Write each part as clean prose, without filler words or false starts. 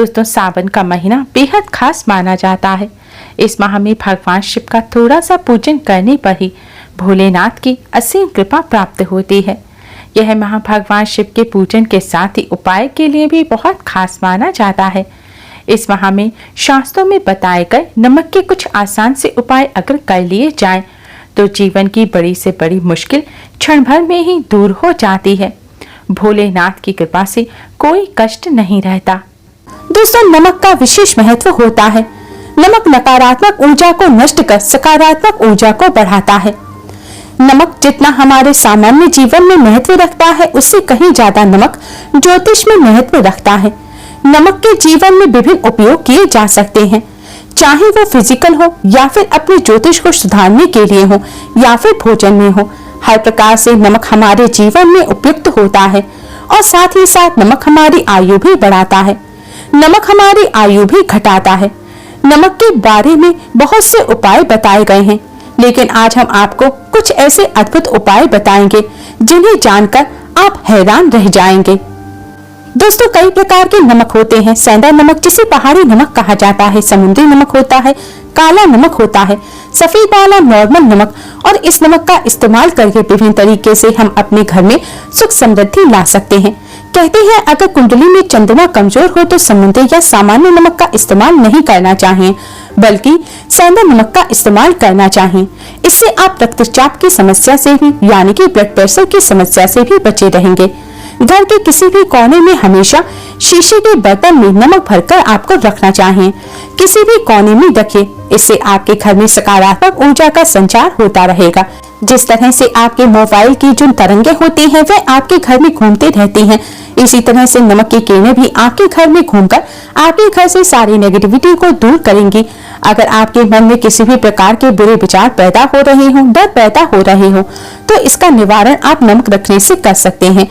दोस्तों, सावन का महीना बेहद खास माना जाता है। इस माह में भगवान शिव का थोड़ा सा पूजन करने पर ही भोलेनाथ की असीम कृपा प्राप्त होती है। यह माह भगवान शिव के पूजन के साथ ही उपाय के लिए भी बहुत खास माना जाता है। इस माह में शास्त्रों में बताए गए नमक के कुछ आसान से उपाय अगर कर लिए जाएं, तो जीवन की बड़ी से बड़ी मुश्किल क्षण भर में ही दूर हो जाती है। भोलेनाथ की कृपा से कोई कष्ट नहीं रहता। दोस्तों, नमक का विशेष महत्व होता है। नमक नकारात्मक ऊर्जा को नष्ट कर सकारात्मक ऊर्जा को बढ़ाता है। नमक जितना हमारे सामान्य जीवन में महत्व रखता है, उससे कहीं ज्यादा नमक ज्योतिष में महत्व रखता है। नमक के जीवन में विभिन्न उपयोग किए जा सकते हैं, चाहे वो फिजिकल हो या फिर अपने ज्योतिष को सुधारने के लिए हो या फिर भोजन में हो। हर प्रकार से नमक हमारे जीवन में उपयुक्त होता है और साथ ही साथ नमक हमारी आयु भी बढ़ाता है, नमक हमारी आयु भी घटाता है। नमक के बारे में बहुत से उपाय बताए गए हैं, लेकिन आज हम आपको कुछ ऐसे अद्भुत उपाय बताएंगे जिन्हें जानकर आप हैरान रह जाएंगे। दोस्तों, कई प्रकार के नमक होते हैं। सेंधा नमक जिसे पहाड़ी नमक कहा जाता है, समुद्री नमक होता है, काला नमक होता है, सफेद वाला नॉर्मल नमक। और इस नमक का इस्तेमाल करके विभिन्न तरीके से हम अपने घर में सुख समृद्धि ला सकते हैं। कहते हैं अगर कुंडली में चंद्रमा कमजोर हो तो समुद्री या सामान्य नमक का इस्तेमाल नहीं करना चाहिए, बल्कि सेंधा नमक का इस्तेमाल करना चाहिए। इससे आप रक्तचाप की समस्या से भी यानी कि ब्लड प्रेशर की समस्या से भी बचे रहेंगे। घर के किसी भी कोने में हमेशा शीशे के बर्तन में नमक भरकर आपको रखना चाहिए। किसी भी कोने में रखिए, इससे आपके घर में सकारात्मक ऊर्जा का संचार होता रहेगा। जिस तरह से आपके मोबाइल की जो तरंगे होती हैं वह आपके घर में घूमते रहती हैं, इसी तरह से नमक की किरणें भी आपके घर में घूमकर आपके घर से सारी नेगेटिविटी को दूर करेंगी। अगर आपके मन में किसी भी प्रकार के बुरे विचार पैदा हो रहे हो, डर पैदा हो रहे हो, तो इसका निवारण आप नमक रखने से कर सकते हैं।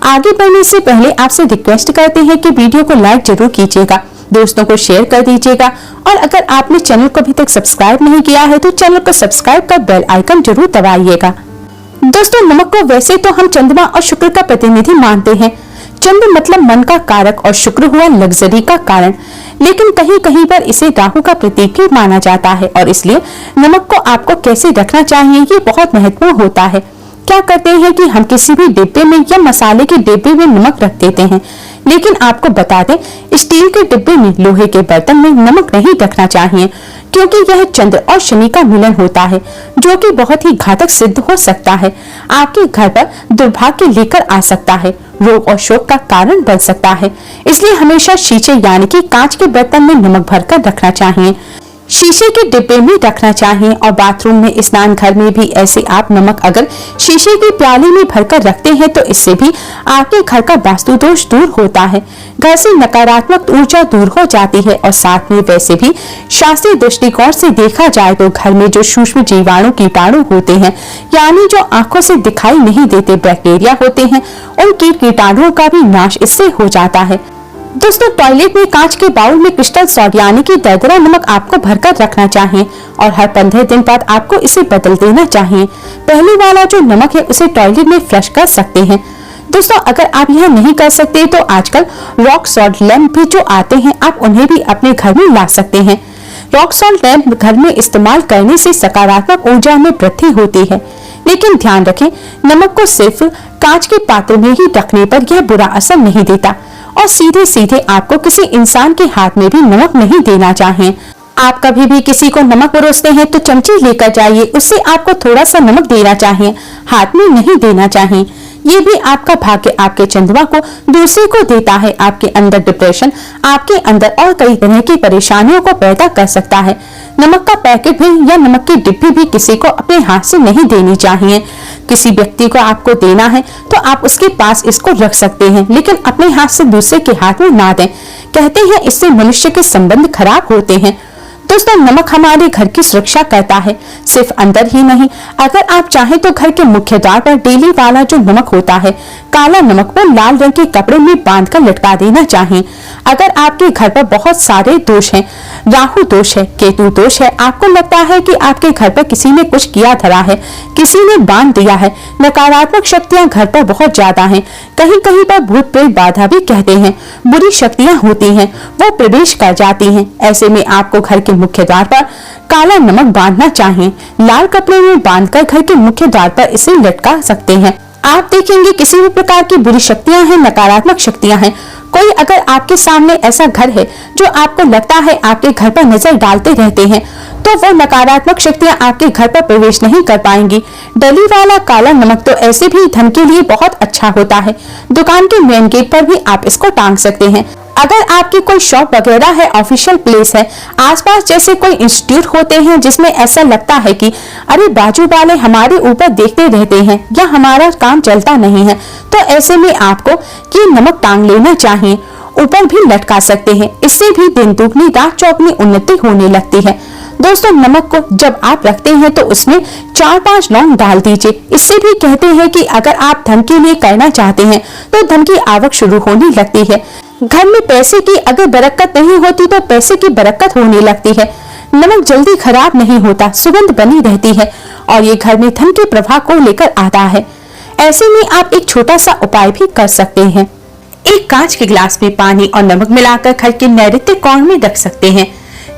आगे बढ़ने से पहले आपसे रिक्वेस्ट करते हैं कि वीडियो को लाइक जरूर कीजिएगा, दोस्तों को शेयर कर दीजिएगा और अगर आपने चैनल को अभी तक सब्सक्राइब नहीं किया है तो चैनल को सब्सक्राइब कर बेल आइकन जरूर दबाइएगा। दोस्तों, नमक को वैसे तो हम चंद्रमा और शुक्र का प्रतिनिधि मानते हैं। चंद्र मतलब मन का कारक और शुक्र हुआ लग्जरी का कारण, लेकिन कहीं कहीं पर इसे राहु का प्रतीक भी माना जाता है और इसलिए नमक को आपको कैसे रखना चाहिए ये बहुत महत्वपूर्ण होता है। क्या करते हैं कि हम किसी भी डिब्बे में या मसाले के डिब्बे में नमक रख देते हैं, लेकिन आपको बता दें स्टील के डिब्बे में, लोहे के बर्तन में नमक नहीं रखना चाहिए, क्योंकि यह चंद्र और शनि का मिलन होता है जो कि बहुत ही घातक सिद्ध हो सकता है। आपके घर पर दुर्भाग्य लेकर आ सकता है, रोग और शोक का कारण बन सकता है। इसलिए हमेशा शीशे यानी कि कांच के बर्तन में नमक भरकर रखना चाहिए, शीशे के डिब्बे में रखना चाहिए। और बाथरूम में, स्नान घर में भी ऐसे आप नमक अगर शीशे के प्याले में भरकर रखते हैं तो इससे भी आपके घर का वास्तु दोष दूर होता है, घर से नकारात्मक ऊर्जा दूर हो जाती है। और साथ में वैसे भी शास्त्रीय दृष्टिकोण से देखा जाए तो घर में जो सूक्ष्म जीवाणु कीटाणु होते हैं, यानी जो आंखों से दिखाई नहीं देते बैक्टीरिया होते हैं, उन कीटाणुओं का भी नाश इससे हो जाता है। दोस्तों, टॉयलेट में कांच के बाउल में क्रिस्टल सॉल्ट यानी कि दरदरा नमक आपको भरकर रखना चाहिए और हर 15 दिन बाद आपको इसे बदल देना चाहिए। पहले वाला जो नमक है उसे टॉयलेट में फ्लश कर सकते हैं। दोस्तों, अगर आप यह नहीं कर सकते तो आजकल रॉक सॉल्ट लैंप भी जो आते हैं, आप उन्हें भी अपने घर में ला सकते हैं। रॉक सॉल्ट लैंप घर में इस्तेमाल करने से सकारात्मक ऊर्जा में वृद्धि होती है, लेकिन ध्यान रखें नमक को सिर्फ कांच के पात्र में ही रखने पर यह बुरा असर नहीं देता और सीधे सीधे आपको किसी इंसान के हाथ में भी नमक नहीं देना चाहिए। आप कभी भी किसी को नमक परोसते हैं तो चमची लेकर जाइए, उससे आपको थोड़ा सा नमक देना चाहिए, हाथ में नहीं देना चाहिए। ये भी आपका भाग्य, आपके चंद्रमा को दूसरे को देता है। आपके अंदर डिप्रेशन, आपके अंदर और कई तरह की परेशानियों को पैदा कर सकता है। नमक का पैकेट भी या नमक की डिब्बी भी किसी को अपने हाथ से नहीं देनी चाहिए। किसी व्यक्ति को आपको देना है तो आप उसके पास इसको रख सकते हैं, लेकिन अपने हाथ से दूसरे के हाथ में ना दें। कहते हैं इससे मनुष्य के संबंध खराब होते हैं। दोस्तों, नमक हमारे घर की सुरक्षा करता है, सिर्फ अंदर ही नहीं। अगर आप चाहें तो घर के मुख्य द्वार पर डेली वाला जो नमक होता है, काला नमक, वो लाल रंग के कपड़े में बांधकर लटका देना चाहिए। अगर आपके घर पर बहुत सारे दोष हैं राहु दोष है, केतु दोष है, आपको लगता है कि आपके घर पर किसी ने कुछ किया धरा है, किसी ने बांध दिया है, नकारात्मक शक्तियां घर पर बहुत ज्यादा हैं, कहीं कहीं पर भूत प्रेत बाधा भी कहते हैं, बुरी शक्तियां होती हैं, वो प्रवेश कर जाती हैं। ऐसे में आपको घर के मुख्य द्वार पर काला नमक बांधना चाहिए। लाल कपड़े में बांधकर घर के मुख्य द्वार पर इसे लटका सकते हैं। आप देखेंगे किसी भी प्रकार की बुरी शक्तियां हैं, नकारात्मक शक्तियां हैं, कोई अगर आपके सामने ऐसा घर है जो आपको लगता है आपके घर पर नजर डालते रहते हैं, तो वो नकारात्मक शक्तियां आपके घर पर प्रवेश नहीं कर पाएंगी। डली वाला काला नमक तो ऐसे भी धन के लिए बहुत अच्छा होता है। दुकान के मेन गेट पर भी आप इसको टांग सकते हैं। अगर आपकी कोई शॉप वगैरह है, ऑफिशियल प्लेस है, आसपास जैसे कोई इंस्टीट्यूट होते हैं जिसमें ऐसा लगता है कि अरे बाजू वाले हमारे ऊपर देखते रहते हैं या हमारा काम चलता नहीं है, तो ऐसे में आपको ये नमक टांग लेना चाहिए। ऊपर भी लटका सकते हैं। इससे भी दिन दुगनी रात चौगनी उन्नति होने लगती है। दोस्तों, नमक को जब आप रखते हैं तो उसमें 4-5 लौंग डाल दीजिए। इससे भी कहते हैं कि अगर आप धन के लिए करना चाहते हैं तो धन की आवक शुरू होने लगती है। घर में पैसे की अगर बरकत नहीं होती तो पैसे की बरकत होने लगती है। नमक जल्दी खराब नहीं होता, सुगंध बनी रहती है और ये घर में धन के प्रवाह को लेकर आता है। ऐसे में आप एक छोटा सा उपाय भी कर सकते हैं। एक कांच के गिलास में पानी और नमक मिलाकर घर के नैऋत्य कोण में रख सकते हैं।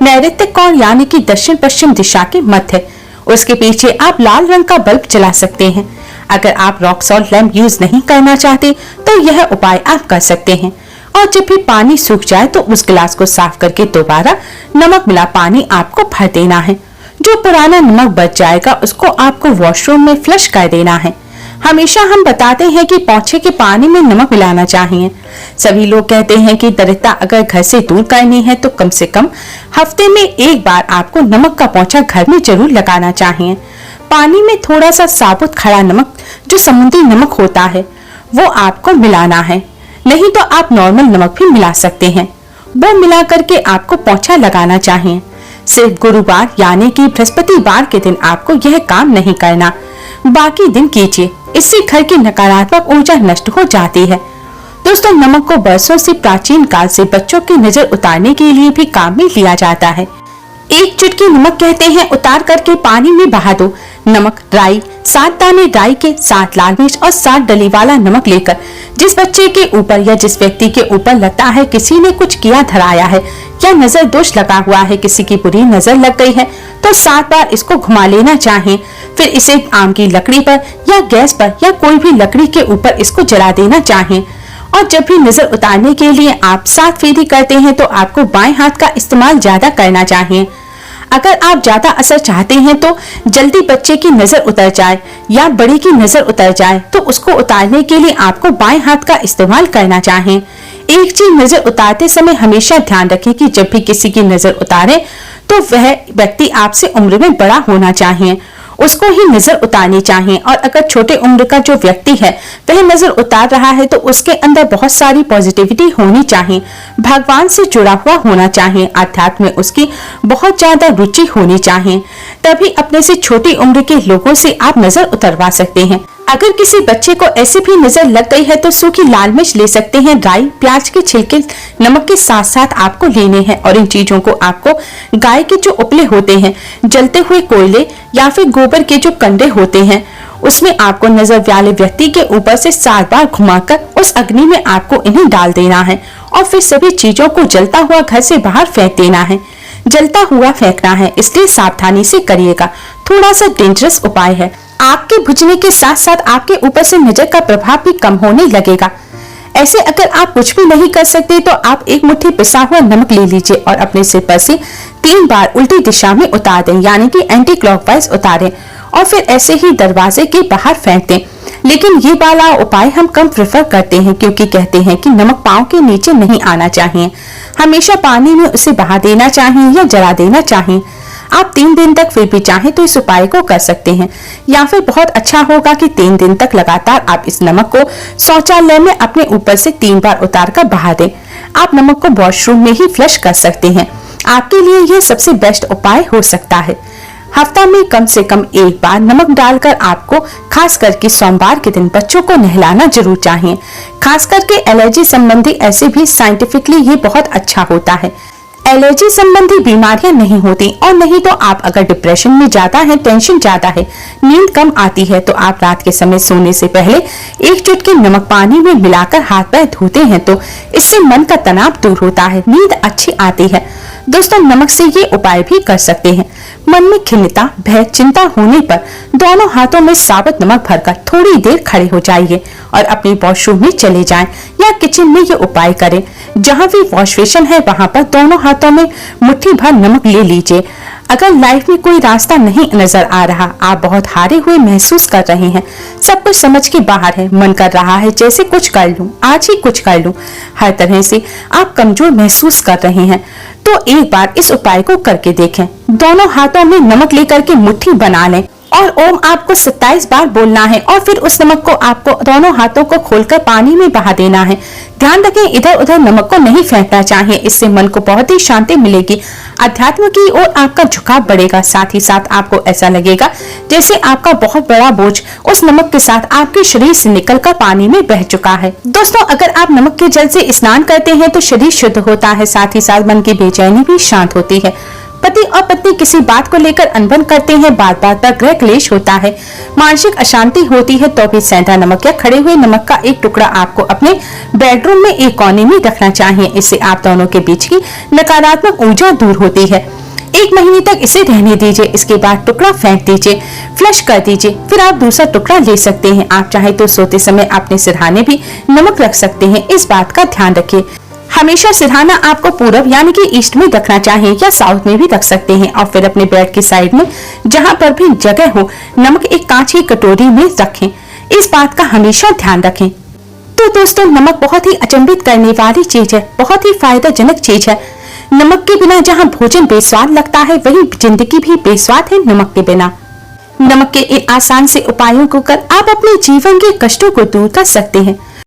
नैऋत्य कोण यानी कि दक्षिण पश्चिम दिशा के मध्य। उसके पीछे आप लाल रंग का बल्ब जला सकते हैं। अगर आप रॉक सॉल्ट लैंप यूज नहीं करना चाहते तो यह उपाय आप कर सकते हैं। और जब भी पानी सूख जाए तो उस गिलास को साफ करके दोबारा नमक मिला पानी आपको भर देना है। जो पुराना नमक बच जाएगा उसको आपको वॉशरूम में फ्लश कर देना है। हमेशा हम बताते हैं कि पोंछे के पानी में नमक मिलाना चाहिए। सभी लोग कहते हैं कि दरिद्रता अगर घर से दूर करनी है तो कम से कम हफ्ते में एक बार आपको नमक का पोंछा घर में जरूर लगाना चाहिए। पानी में थोड़ा सा साबुत खड़ा नमक जो समुद्री नमक होता है वो आपको मिलाना है, नहीं तो आप नॉर्मल नमक भी मिला सकते हैं। वो मिला करके आपको पोंछा लगाना चाहिए। सिर्फ गुरुवार यानी कि बृहस्पतिवार के दिन आपको यह काम नहीं करना, बाकी दिन कीजिए। इससे घर की नकारात्मक ऊर्जा नष्ट हो जाती है। दोस्तों, नमक को बरसों से प्राचीन काल से बच्चों की नजर उतारने के लिए भी काम में लिया जाता है। एक चुटकी नमक कहते हैं उतार करके पानी में बहा दो। नमक, राई, 7 दाने राई के, 7 लाल मिर्च और 7 डली वाला नमक लेकर जिस बच्चे के ऊपर या जिस व्यक्ति के ऊपर लगता है किसी ने कुछ किया धराया है या नजर दोष लगा हुआ है, किसी की बुरी नजर लग गई है, तो 7 बार इसको घुमा लेना चाहिए। फिर इसे आम की लकड़ी पर या गैस पर या कोई भी लकड़ी के ऊपर इसको जला देना चाहिए। और जब भी नजर उतारने के लिए आप 7 फेरी करते हैं तो आपको बाएं हाथ का इस्तेमाल ज्यादा करना चाहिए। अगर आप ज्यादा असर चाहते हैं तो जल्दी बच्चे की नजर उतर जाए या बड़ी की नजर उतर जाए तो उसको उतारने के लिए आपको बाएं हाथ का इस्तेमाल करना चाहिए। एक चीज नजर उतारते समय हमेशा ध्यान रखें कि जब भी किसी की नजर उतारे तो वह व्यक्ति आपसे उम्र में बड़ा होना चाहिए, उसको ही नजर उतारनी चाहिए। और अगर छोटे उम्र का जो व्यक्ति है वह नजर उतार रहा है तो उसके अंदर बहुत सारी पॉजिटिविटी होनी चाहिए, भगवान से जुड़ा हुआ होना चाहिए, अध्यात्म में उसकी बहुत ज्यादा रुचि होनी चाहिए। तभी अपने से छोटी उम्र के लोगों से आप नजर उतरवा सकते हैं। अगर किसी बच्चे को ऐसे भी नजर लग गई है तो सूखी लाल मिर्च ले सकते हैं, राई, प्याज के छिलके नमक के साथ साथ आपको लेने हैं। और इन चीजों को आपको गाय के जो उपले होते हैं, जलते हुए कोयले या फिर गोबर के जो कंडे होते हैं उसमें आपको नजर वाले व्यक्ति के ऊपर से 7 बार घुमाकर उस अग्नि में आपको इन्हें डाल देना है और फिर सभी चीजों को जलता हुआ घर से बाहर फेंक देना है। जलता हुआ फेंकना है, इसलिए सावधानी से करिएगा। थोड़ा सा डेंजरस उपाय है। आपके बुझने के साथ साथ आपके ऊपर से नजर का प्रभाव भी कम होने लगेगा। ऐसे अगर आप कुछ भी नहीं कर सकते तो आप एक मुट्ठी पिसा हुआ नमक ले लीजिए और अपने सिर पर से 3 बार उल्टी दिशा में उतार दें, यानी कि एंटी क्लॉकवाइज उतारें और फिर ऐसे ही दरवाजे के बाहर फेंक दें। लेकिन ये वाला उपाय हम कम प्रेफर करते हैं क्योंकि कहते हैं कि नमक पांव के नीचे नहीं आना चाहिए, हमेशा पानी में उसे बहा देना चाहिए या जला देना चाहिए। आप 3 दिन तक फिर भी चाहें तो इस उपाय को कर सकते हैं, या फिर बहुत अच्छा होगा कि 3 दिन तक लगातार आप इस नमक को शौचालय में अपने ऊपर से 3 बार उतार कर बहा दें। आप नमक को वॉशरूम में ही फ्लश कर सकते हैं। आपके लिए यह सबसे बेस्ट उपाय हो सकता है। हफ्ता में कम से कम 1 बार नमक डालकर आपको खास करके सोमवार के दिन बच्चों को नहलाना जरूर चाहिए। खास करके एलर्जी संबंधी ऐसे भी साइंटिफिकली ये बहुत अच्छा होता है। एलर्जी संबंधी बीमारियां नहीं होती। और नहीं तो आप अगर डिप्रेशन में ज्यादा है, टेंशन ज्यादा है, नींद कम आती है, तो आप रात के समय सोने से पहले 1 चुटकी नमक पानी में मिलाकर हाथ पैर धोते हैं तो इससे मन का तनाव दूर होता है, नींद अच्छी आती है। दोस्तों, नमक से ये उपाय भी कर सकते हैं। मन में खिन्नता, भय, चिंता होने पर दोनों हाथों में साबुत नमक भरकर थोड़ी देर खड़े हो जाइए और अपने वॉशरूम में चले जाएं या किचन में ये उपाय करें। जहां भी वॉश बेसिन है वहां पर दोनों हाथों में मुट्ठी भर नमक ले लीजिए। अगर लाइफ में कोई रास्ता नहीं नजर आ रहा, आप बहुत हारे हुए महसूस कर रहे हैं, सब कुछ समझ के बाहर है, मन कर रहा है जैसे कुछ कर लूं, आज ही कुछ कर लूं, हर तरह से आप कमजोर महसूस कर रहे हैं, तो एक बार इस उपाय को करके देखें। दोनों हाथों में नमक लेकर के मुट्ठी बना लें और ओम आपको 27 बार बोलना है और फिर उस नमक को आपको दोनों हाथों को खोलकर पानी में बहा देना है। ध्यान रखें, इधर उधर नमक को नहीं फेंकना चाहिए, इससे मन को बहुत ही शांति मिलेगी, अध्यात्म की ओर आपका झुकाव बढ़ेगा। साथ ही साथ आपको ऐसा लगेगा जैसे आपका बहुत बड़ा बोझ उस नमक के साथ आपके शरीर से निकलकर पानी में बह चुका है। दोस्तों, अगर आप नमक के जल से स्नान करते हैं तो शरीर शुद्ध होता है, साथ ही साथ मन की बेचैनी भी शांत होती है। पति और पत्नी किसी बात को लेकर अनबन करते हैं, बात बात पर गृह क्लेश होता है, मानसिक अशांति होती है, तो भी सेंधा नमक या खड़े हुए नमक का एक टुकड़ा आपको अपने बेडरूम में एक कोने में रखना चाहिए। इससे आप दोनों के बीच की नकारात्मक ऊर्जा दूर होती है। 1 महीने तक इसे रहने दीजिए, इसके बाद टुकड़ा फेंक दीजिए, फ्लश कर दीजिए, फिर आप दूसरा टुकड़ा ले सकते हैं। आप चाहे तो सोते समय अपने सिरहाने भी नमक रख सकते हैं, इस बात का ध्यान रखिए। हमेशा सिरहाना आपको पूरब यानी कि ईस्ट में रखना चाहिए या साउथ में भी रख सकते हैं। और फिर अपने बेड की साइड में जहां पर भी जगह हो, नमक एक कांच की कटोरी में रखें, इस बात का हमेशा ध्यान रखें। तो दोस्तों, नमक बहुत ही अचंभित करने वाली चीज है, बहुत ही फायदेजनक चीज है। नमक के बिना जहाँ भोजन बेस्वाद लगता है, वही जिंदगी भी बेस्वाद है नमक के बिना। नमक के इन आसान से उपायों को कर आप अपने जीवन के कष्टों को दूर कर सकते हैं।